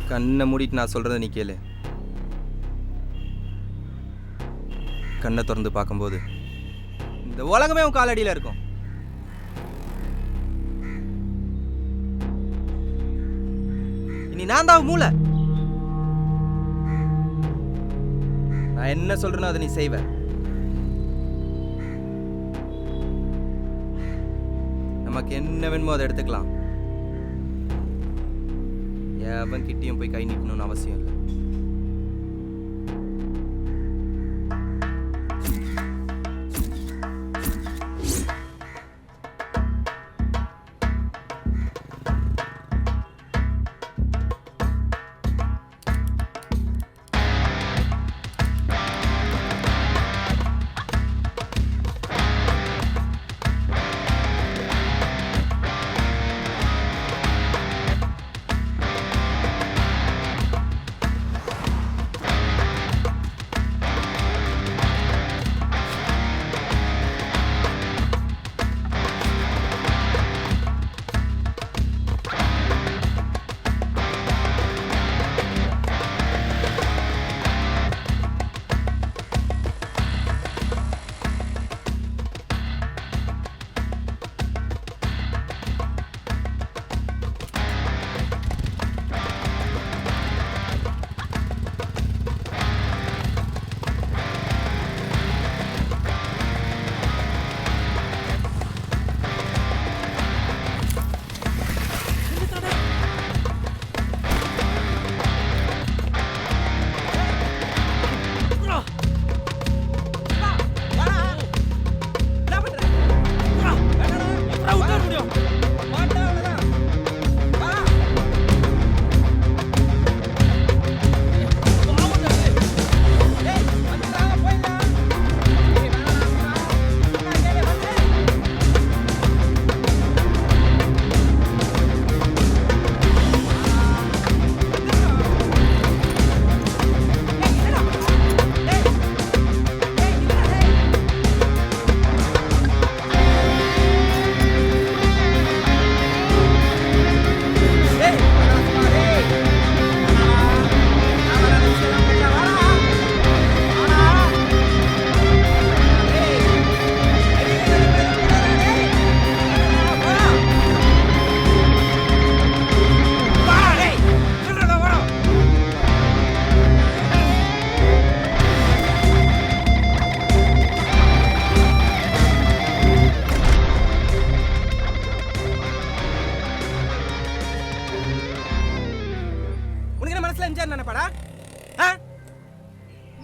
கண்ணை மூடிட்டு நான் சொல்கிறத நீ கேளு. கண்ணை திறந்து பார்க்கும்போது இந்த உலகமே உன் காலடியில் இருக்கும். இனி நான் தான் மூளை. நான் என்ன சொல்றேனோ அதை நீ செய்வ. நமக்கு என்ன வேணுமோ அதை எடுத்துக்கலாம். எவன் கிட்டேயும் போய் கை நீட்டணும்னு அவசியம் இல்லை.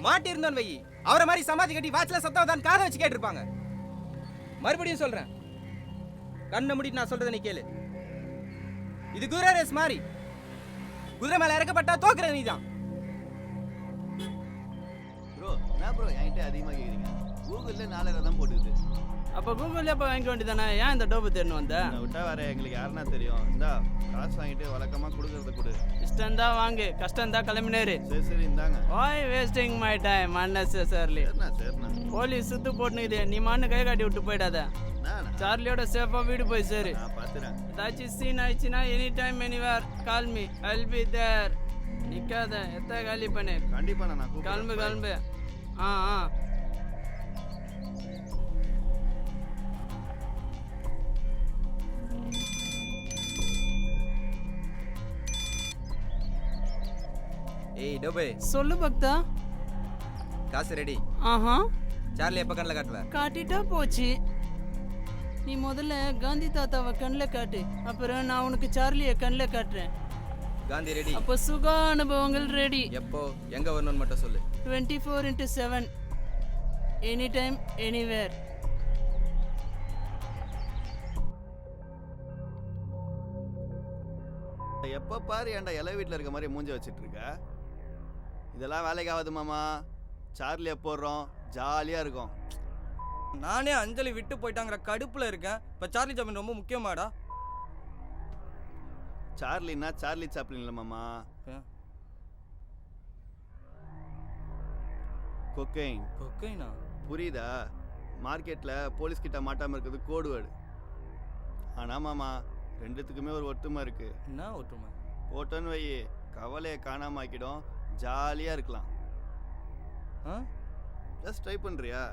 மாட்டிருந்தோன்னு வை, அவரை மாதிரி சமாதி கட்டி வாட்ச்ல சத்தம் தான் காதை வச்சு கேட்டிருப்பாங்க. மறுபடியும் சொல்றேன், கண்ணை மூடிட்டு நான் சொல்றதை நீ கேளு. இது குதிரை ரேஸ் மாதிரி. குதிரை மேல இறக்கப்பட்டா தோக்குற நீ தான். ப்ரோ என்ன ப்ரோ என்கிட்ட அதிகமாக கேட்குறீங்க? கூகுள்ல 4000 தான் போட்டுக்குது. அப்போ கூகுள்ல இப்போ வாங்கிக்க வேண்டியதானே? ஏன் இந்த டோப்பு தேடணும் வந்த? விட்டா வேற எங்களுக்கு யாருன்னா தெரியும். இந்தா காசு வாங்கிட்டு வழக்கமாக கொடுக்கறத கொடு. இஷ்டம் தான் வாங்கு, கஷ்டம் தான் கிளம்பினேரு. சரி சரி இந்தாங்க. வாய் வேஸ்டிங் மை டைம் அன்னெசரிலி. சரிண்ணா சரிண்ணா. போலீஸ் சுத்து போட்டுனுக்குது, நீ மண்ணு கை காட்டி விட்டு போயிடாத. சார்லியோட சேஃபா வீடு போய் சரி. நான் பார்த்துறேன். ஏதாச்சும் சீன் ஆயிடுச்சுன்னா any time anywhere call me, I will be there. நிக்காத, எத்த காலி பண்ணு. கண்டிப்பா நான் கிளம்பு கிளம்பு. ஆ ஆ ஏய் டோபே, சொல்லு பக்தா. காசு ரெடி. ஆஹா, சார்லி எப்ப கண்ணில் காட்டுவேன்? காட்டிட்டா போச்சு. நீ முதல்ல காந்தி தாத்தாவை கண்ணில் காட்டு, அப்புறம் நான் உனக்கு சார்லியை கண்ணில் காட்டுறேன். காந்தி ரெடி. அப்போ சுக அனுபவங்கள் ரெடி. எப்போ எங்க வரணும்னு மட்டும் சொல்லு. 24x7 any time anywhere. எப்போ பாரு ஏன்டா இலை வீட்டில் இருக்க மாதிரி மூஞ்ச வச்சுட்டு இருக்க? இதெல்லாம் வேலைக்கு ஆகுது மாமா. சார்லியை போடுறோம், ஜாலியாக இருக்கும். நானே அஞ்சலி விட்டு போயிட்டாங்கிற கடுப்புல இருக்கேன். இப்ப சார்லி சாப்ளின் ரொம்ப முக்கியமாடா. சார்லின்னா சார்லி சாப்ளின் இல்லை மாமா, கொக்கைன். கொக்கைனா? புரியுதா? மார்க்கெட்டில் போலீஸ் கிட்ட மாட்டாமல் இருக்கிறது கோடு வேர்டு. ஆனால் மாமா ரெண்டுத்துக்குமே ஒரு ஒற்றுமை இருக்கு. என்ன ஒற்றுமை? போட்டோன்னு வை, கவலையை காணாம ஆக்கிடும், ஜாலியாக இருக்கலாம். ஆ ஜஸ்ட் ட்ரை பண்ணுறியா?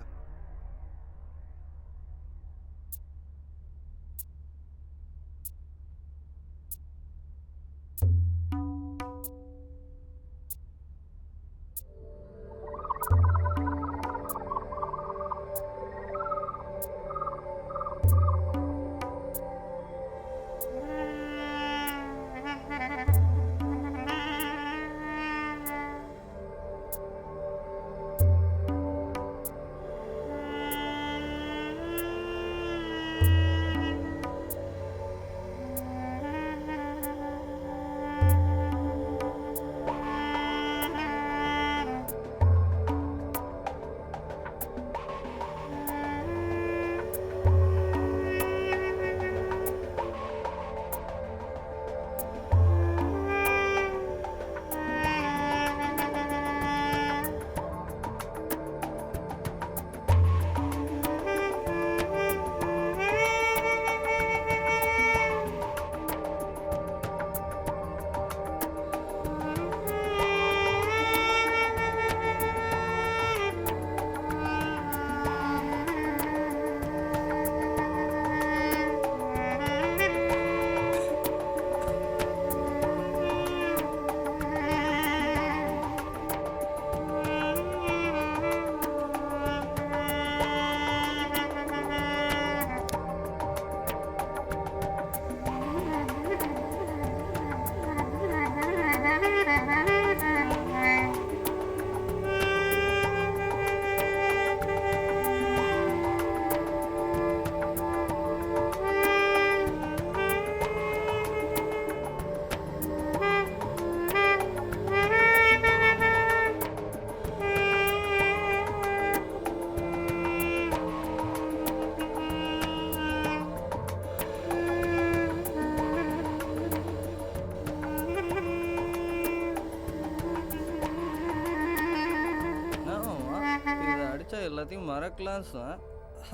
எல்லாத்தையும் மறக்கலாம் சார்,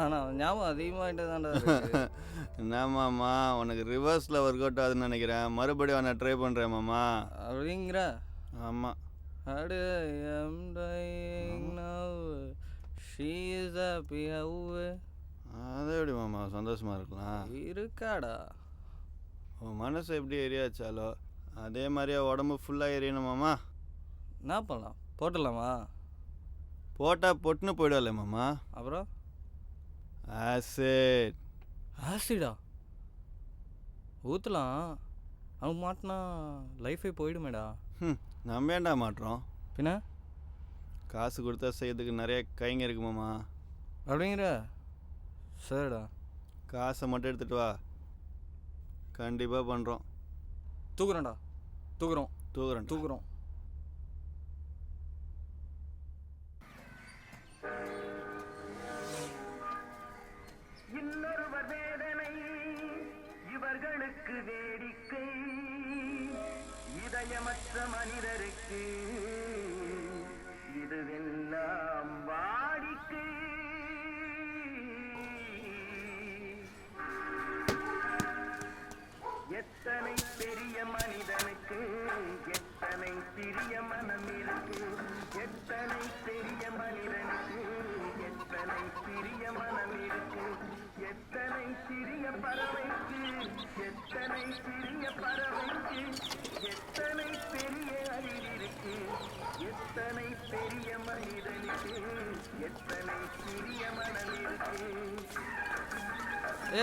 ஆனால் ஞாபகம் அதிகமாகிட்டு தான்டா இருக்கு. என்னம்மாம்மா, உனக்கு ரிவர்ஸில் ஒர்க் அவுட் ஆகுதுன்னு நினைக்கிறேன். மறுபடியும் நான் ட்ரை பண்ணுறேன் மாமா. அப்படிங்கிற ஆமாம். அடு am dying now she is happy how. அதை எப்படி மாமா சந்தோஷமாக இருக்கலாம்? இருக்காடா. உன் மனசு எப்படி எரியாச்சாலோ அதே மாதிரியே உடம்பு ஃபுல்லாக எரியணும் மாமா. என்ன பண்ணலாம், போட்டுடலாமா? போட்டால் பொட்டுன்னு போயிடும்ல மாமா. அப்புறம் ஆசிட். ஆசிடா ஊற்றலாம். அவன் மாட்டினா லைஃபே போயிடுமேடா. நம்ம ஏன்டா மாட்டுறோம்? பின்ன காசு கொடுத்தா செய்யறதுக்கு நிறைய கைங்க இருக்கு மாமா. அப்படிங்கிற சரிடா. காசை மட்டும் எடுத்துகிட்டு வா, கண்டிப்பாக பண்ணுறோம். தூக்குறோம்டா. தூக்குறோம் தூக்குறேன் தூக்குறோம். இன்னொருவர் வேதனை இவர்களுக்கு வேடிக்கை, இதயமற்ற மனிதருக்கு இதுவெல்லாம் வாடிக்கை. எத்தனை பெரிய மனிதனுக்கு எத்தனை சிறிய மனம் இருக்கு, எத்தனை பெரிய மனிதனுக்கு எத்தனை சிறிய மனம் இருக்கு, எத்தனை சிறிய பறவைக்கு எத்தனை சிறிய பறவைக்கு எத்தனை பெரிய அறிவிருக்கு, எத்தனை பெரிய மனிதனுக்கு எத்தனை சிறிய மனம் இருக்கு.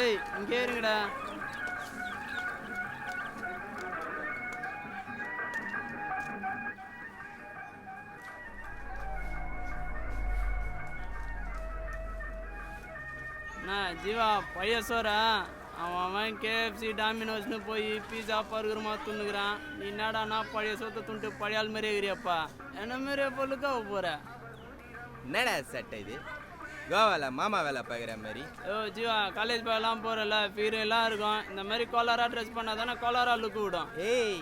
ஏய் இங்கே இருங்கடா. ஜீவா பைய சோறா அவன் கேஎஃப்சி டாமினோஸ்னு போய் பீஸா பர்கருமா துண்ணுக்கிறான். நீ என்னடானா பழைய சோத்தை துண்டு பழைய ஆள் மாதிரியே இருக்கிறியப்பா. என்ன மாதிரியே பொருளுக்கா போகிற? என்னடா சட்டை இது? கோவால மாமா வேலை பார்க்குற மாதிரி. ஓ ஜீவா காலேஜ் போயெல்லாம் போகிறல ஃபீரெல்லாம் இருக்கும். இந்த மாதிரி கோலாரா ட்ரெஸ் பண்ணால் தானே கோலாரா லுக்கு விடும். ஏய்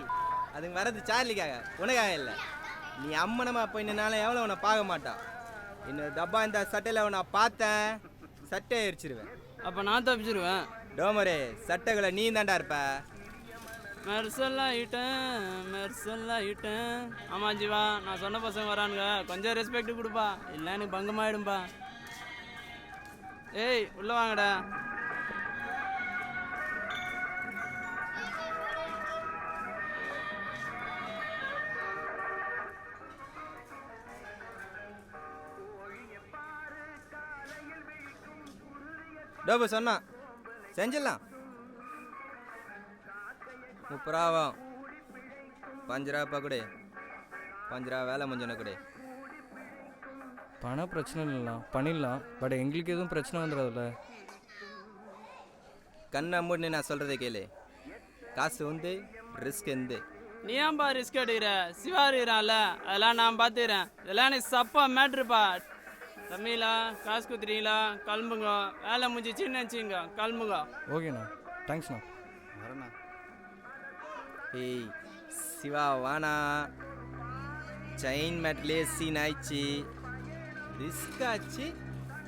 அதுங்க வர்றது சார்லிக்காக, உனக்காக இல்லை. நீ அம்மனமா போய் நின்னாலும் எவ்வளோ உன்னை பார்க்க மாட்டான். இன்னொரு டப்பா இந்த சட்டையில் உன்னை பார்த்தேன், சட்டையை எரிச்சிருவேன். அப்போ நான் தப்பிச்சிருவேன். டோமரே சட்டைகளை நீ தாண்டா இருப்ப. மெர்சல் ஆகிட்டேன். ஆமாம் ஜீவா, நான் சொன்ன பசங்க வரானுங்க, கொஞ்சம் ரெஸ்பெக்ட் கொடுப்பா, இல்லை எனக்கு பங்கமாயிடும்பா. ஏய் உள்ள வாங்கடா. டோபு சொன்னான் செஞ்சிடலாம். 30 ரூபா ஆகும். 5 ரூபா கொடு, 5 ரூபா வேலை முடிஞ்சோன்னு கொடு. பணம் பிரச்சனை இல்லைண்ணா, பண்ணிடலாம். பட் எங்களுக்கு எதுவும் பிரச்சனை வந்துடாதுல்ல? கண்ணை மூடி நான் சொல்கிறத கேளு. காசு வந்து ரிஸ்க் எந்த. நீ ஏன்பா ரிஸ்க் எடுக்கிற? சிவா இருக்கிறான்ல, அதெல்லாம் நான் பார்த்துக்கிறேன். இதெல்லாம் எனக்கு சப்பா மேட்ருப்பா. தம்பிங்களா, காசு குத்துறீங்களா? கிளம்புங்க, வேலை முடிஞ்சிச்சின்னு வச்சுங்க, கிளம்புங்க. ஓகேண்ணா, தேங்க்ஸ்ண்ணா. வரேண்ணா. ஏய் சிவா வானா, செயின் மேட்லேயே சீன் ஆயிடுச்சு, ரிஸ்க் ஆச்சு,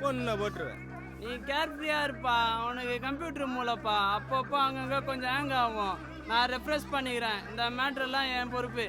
ஒன்றை போட்டுருவேன். நீ கேர்ஃப்ரீயா இருப்பா, உனக்கு கம்ப்யூட்டர் மூலப்பா, அப்பப்போ அங்கங்கே கொஞ்சம் ஹேங் ஆகும். நான் ரெஃப்ரெஷ் பண்ணிக்கிறேன். இந்த மேட்ரெல்லாம் என் பொறுப்பு.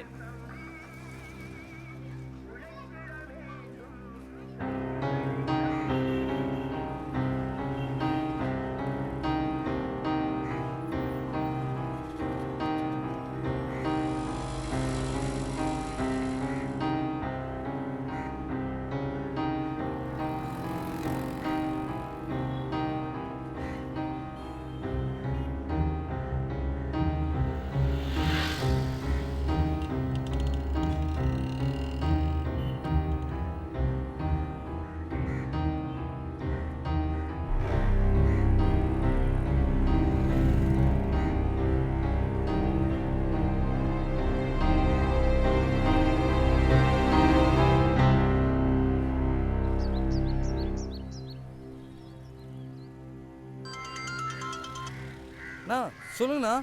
அண்ணா சொல்லுங்கண்ணா.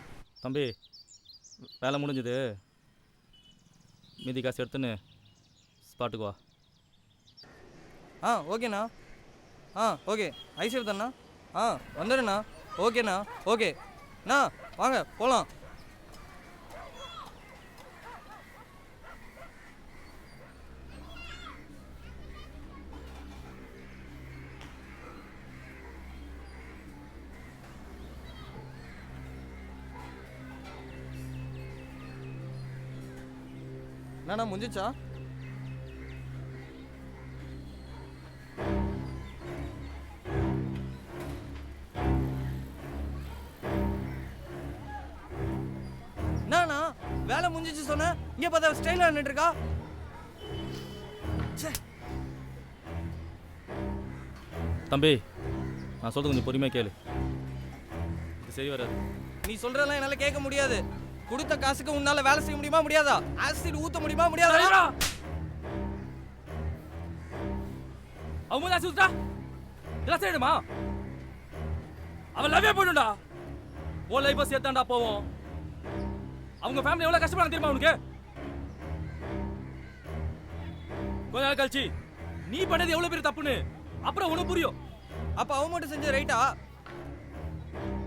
தம்பி, வேலை முடிஞ்சுது, மீதி காசு எடுத்துன்னு ஸ்பாட்டுக்கு வா. ஓகேண்ணா. ஓகே, ஐசேஃப் தாண்ணா. வந்துடுண்ணா. ஓகேண்ணா. ஓகேண்ணா, வாங்க போகலாம். என்னண்ணா முடிஞ்சிச்சா? என்னண்ணா வேலை முடிஞ்சிச்சு சொன்னேன், இங்கே பார்த்தா ஸ்டைலாக நின்றுட்டு இருக்கா. தம்பி, நான் சொல்றது கொஞ்சம் பொறுமையாக கேளு, இது சரி வராது. நீ சொல்றதெல்லாம் என்னால் கேட்க முடியாது. கொடுத்த காசுக்கு உன்னால வேலை செய்ய முடியுமா முடியாதா? ஆசிட் ஊத்த முடியுமா முடியாதா? அவங்க ஆசி ஊத்துட்டா இதெல்லாம் செய்யணுமா? அவன் லவ்வே போயிடும்டா. ஓ லைஃபை சேர்த்தாண்டா போவோம். அவங்க ஃபேமிலி எவ்வளோ கஷ்டப்படாங்க தெரியுமா உனக்கு? கொஞ்ச நாள் கழிச்சு நீ பண்ணது எவ்வளோ பெரிய தப்புன்னு அப்புறம் உனக்கு புரியும். அப்ப அவன் மட்டும் செஞ்ச ரைட்டா?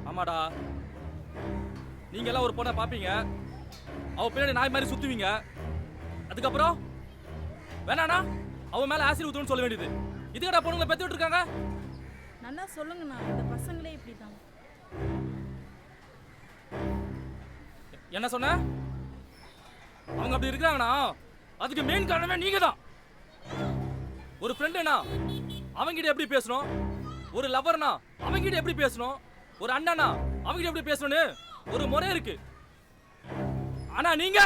ஆமாடா, நீங்க எல்லாம் ஒரு பொண்ணை பாப்பீங்க, அவ பின்னாடி நாய் மாதிரி சுத்துவீங்க, அதுக்கப்புறம் வேணாண்ணா அவன் மேல ஆசிட் ஊத்துன்னு சொல்ல வேண்டியது. இதுக்கடா பொண்ணுங்களை பெத்து விட்டு இருக்காங்க. நல்லா சொல்லுங்கண்ணா, இந்த பசங்களே இப்படிதான். என்ன சொன்ன? அவங்க அப்படி இருக்கிறாங்கண்ணா, அதுக்கு மெயின் காரணமே நீங்க தான். ஒரு ஃப்ரெண்டுனா அவங்கிட்ட எப்படி பேசணும், ஒரு லவர்னா அவங்கிட்ட எப்படி பேசணும், ஒரு அண்ணனா அவங்கிட்ட எப்படி பேசணும்னு ஒரு முறை இருக்கு. ஆனா நீங்க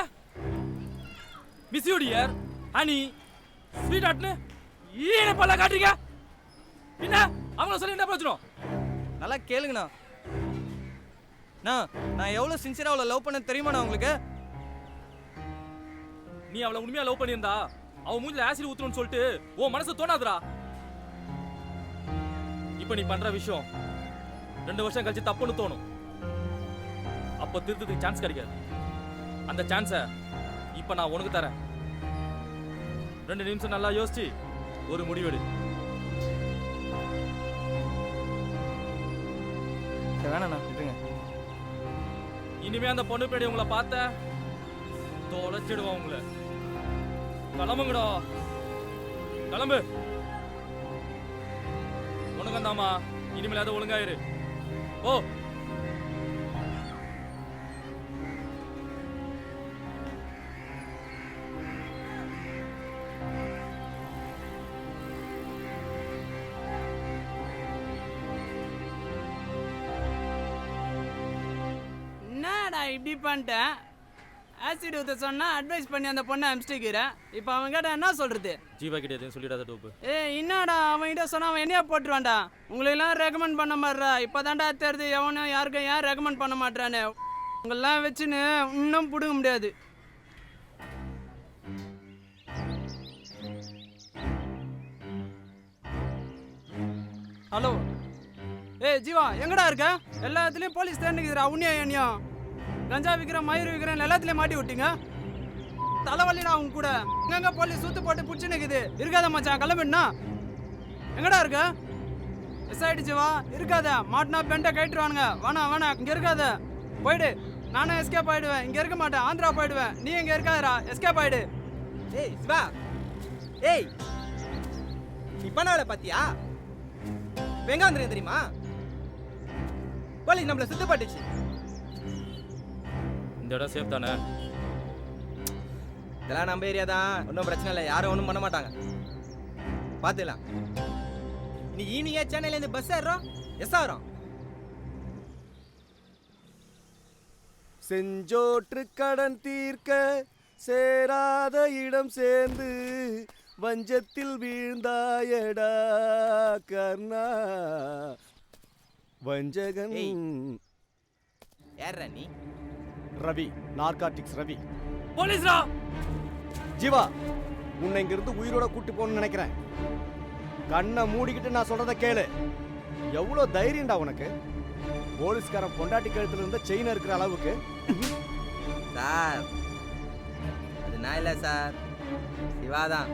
miss you dear, honey, sweet ஹார்ட்னு ஈன பல்ல காட்டுறீங்க. என்ன அவங்கள சொல்லி என்ன பிரச்சனை? நல்லா கேளுங்கண்ணா. நான் எவ்வளவு சின்சியரா அவளை லவ் பண்ண தெரியுமாண்ணா உங்களுக்கு? நீ அவளை உண்மையா லவ் பண்ணியிருந்தா அவ மூஞ்சில ஆசிட் ஊத்துறன்னு சொல்லிட்டு உன் மனசு தோணாதுடா. இப்ப நீ பண்ற விஷயம் 2 வருஷம் கழிச்சு தப்புன்னு தோணும். அப்ப திருத்தத்துக்கு சான்ஸ் கிடைக்காது. அந்த சான்ஸை இப்ப நான் உனக்கு தரேன். 2 நிமிஷம் நல்லா யோசிச்சு ஒரு முடிவெடு. வேணாண்ணா விட்டுருங்க. இனிமே அந்த பொண்ணு பின்னாடி உங்களை பார்த்த தொலைச்சிடுவான் உங்களை. கிளம்புங்கடா, கிளம்பு. உனக்கு தாமா, இனிமேல் அதை ஒழுங்காயிரு. ஓ என்னடா இப்படி பண்ணிட்டேன்? ஆசிட் ஊற்ற சொன்னா அட்வைஸ் பண்ணி அந்த பொண்ணை அனுப்பிச்சிக்கிறேன். இப்போ அவன் கேட்ட என்ன சொல்றது? ஜீவா கிட்ட எதுவும் சொல்லிடாத டோப்பு. என்னடா அவன்கிட்ட சொன்னா அவன் என்னையா போட்டுருவான்டா. உங்களெல்லாம் ரெக்கமெண்ட் பண்ண மாட்டா. இப்போதான்டா தெரியுது எவனும் யாருக்கும் ஏன் ரெக்கமெண்ட் பண்ண மாட்டான்னு. உங்களெல்லாம் வச்சுன்னு இன்னும் பிடுங்க முடியாது. ஹலோ ஜீவா, எங்கடா இருக்க? எல்லாத்துலயும் போலீஸ் தேடிக்குதுடா. உன்னியா என்னையா கஞ்சா விற்கிறேன், மயிர் விற்கிறேன், எல்லாத்துலயும் மாட்டி விட்டீங்க. தலைவலிடா அவங்க கூட. எங்க போலீஸ் சுத்து போட்டு பிடிச்சி நிக்குது. இருக்காத மச்சான், கிளம்பிடுனா. எங்கடா இருக்க? மிஸ் ஆயிடுச்சுவா. இருக்காத, மாட்டினா பெண்டை கட்டிடுவானுங்க. வேணா இங்க இருக்காத, போயிடு. நானும் எஸ்கேப் ஆயிடுவேன். இங்க இருக்க மாட்டேன், ஆந்திரா போயிடுவேன். நீ இங்க இருக்காதடா, எஸ்கேப் ஆயிடு. ஏய் சிவா, ஏய் நீ பண்ணால பாத்தியா? எங்க வந்துருங்க தெரியுமா? போலீஸ் நம்மள சுத்தப்பட்டுச்சு. இந்த இடம் சேஃப் தானே? இதெல்லாம் நம்ம ஏரியா தான், ஒன்றும் பிரச்சனை இல்லை. யாரும் ஒன்றும் பண்ண மாட்டாங்க, பார்த்துக்கலாம். இன்னைக்கு ஈவினிங்கே சென்னையிலேருந்து பஸ் ஏறுறோம், எஸ் ஆகிறோம். செஞ்சோற்று கடன் தீர்க்க சேராத இடம் சேர்ந்து வஞ்சத்தில் வீழ்ந்தாயடா கர்ணா வஞ்சகன். ஏற நீ ரவி, நார்காட்டிக்ஸ் ரவி. போலீஸ்ரா! ஜீவா, உன்னை இங்கிருந்து உயிரோட கூட்டி போகணும்னு நினைக்கிறேன். கண்ணை மூடிக்கிட்டு நான் சொல்றத கேளு. எவ்வளோ தைரியம்டா உனக்கு? போலீஸ்காரன் பொண்டாட்டி கழுத்துல இருந்த செயின் இருக்கிற அளவுக்கு. சார், அது நான் இல்லை சார், சிவாதான்.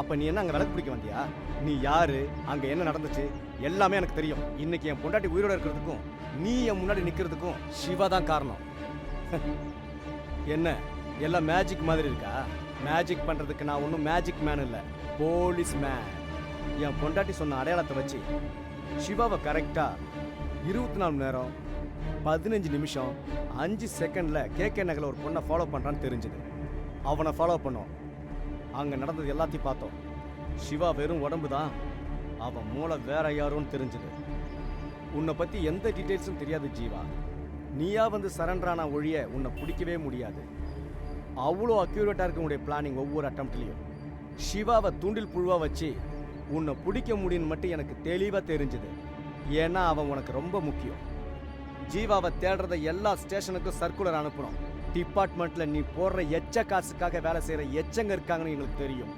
அப்ப நீ என்ன அங்க விளக்கு பிடிக்க வந்தியா? நீ யாரு, அங்க என்ன நடந்துச்சு எல்லாமே எனக்கு தெரியும். இன்னைக்கு என் பொண்டாட்டி உயிரோட இருக்கிறதுக்கும் நீ என் முன்னாடி நிக்கிறதுக்கும் சிவா தான் காரணம். என்ன எல்லாம் மேஜிக் மாதிரி இருக்கா? மேஜிக் பண்றதுக்கு நான் ஒன்றும் மேஜிக் மேன் இல்லை, போலீஸ் மேன். என் பொண்டாட்டி சொன்ன அடையாளத்தை வச்சு சிவாவை கரெக்டா 24 மணி நேரம் 15 நிமிஷம் 5 செகண்ட்ல கேகே நகரில் ஒரு பொண்ணை ஃபாலோ பண்றான்னு தெரிஞ்சுது. அவனை ஃபாலோ பண்ணோம். அங்க நடந்தது எல்லாத்தையும் பார்த்தோம். சிவா வெறும் உடம்பு தான், அவன் மூளை வேற யாரோன்னு தெரிஞ்சுது. உன்னை பத்தி எந்த டீட்டெயில்ஸும் தெரியாது ஜீவா. நீயா வந்து சரண்டரான ஒழிய உன்னை பிடிக்கவே முடியாது. அவ்வளோ அக்யூரேட்டா இருக்க உடைய பிளானிங் ஒவ்வொரு அட்டம்ப்ட்லையும். சிவாவை தூண்டில் புழுவா வச்சு உன்னை பிடிக்க முடியும்னு மட்டும் எனக்கு தெளிவா தெரிஞ்சுது. ஏன்னா அவன் உனக்கு ரொம்ப முக்கியம். ஜீவாவை தேடுறத எல்லா ஸ்டேஷனுக்கும் சர்க்குலர் அனுப்பணும். டிபார்ட்மெண்ட்ல நீ போடுற எச்ச காசுக்காக வேலை செய்யற எச்சங்க இருக்காங்கன்னு எங்களுக்கு தெரியும்.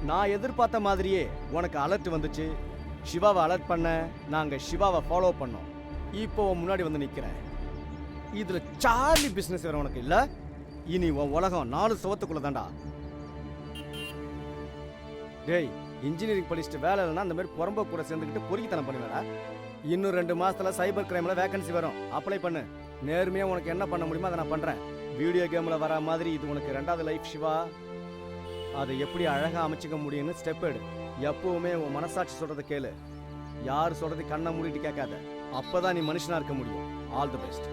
நான் எதிர்பார்த்த மாதிரியே உனக்கு அலர்ட் வந்துச்சு. சிவாவை அலர்ட் பண்ண, நாங்க சிவாவை ஃபாலோ பண்ணோம். இப்போ முன்னாடி வந்து நிக்கிறேன். இதுல சார்லி பிசினஸ் வேற உனக்கு இல்ல. இனி உன் உலகம் 4 சுவத்துக்குள்ள தான்டா. டேய், இன்ஜினியரிங் படிச்சுட்டு வேலை இல்லைன்னா அந்த மாதிரி புறம்ப கூட சேர்ந்துக்கிட்டு பொறுக்கித்தனம் பண்ணுவேடா. இன்னும் 2 மாசத்துல சைபர் கிரைம்ல வேகன்சி வரும், அப்ளை பண்ணு. நேர்மையா உனக்கு என்ன பண்ண முடியுமோ அதை நான் பண்றேன். வீடியோ கேம்ல வர மாதிரி இது உனக்கு 2வது லைஃப் சிவா. அதை எப்படி அழகா அமைச்சுக்க முடியும்னு ஸ்டெப் எடு. எப்பவுமே உன் மனசாட்சி சொல்றதை கேளு. யார் சொல்றது கண்ணை மூடிட்டு கேட்காத. அப்பதான் நீ மனுஷனா இருக்க முடியும். All the best.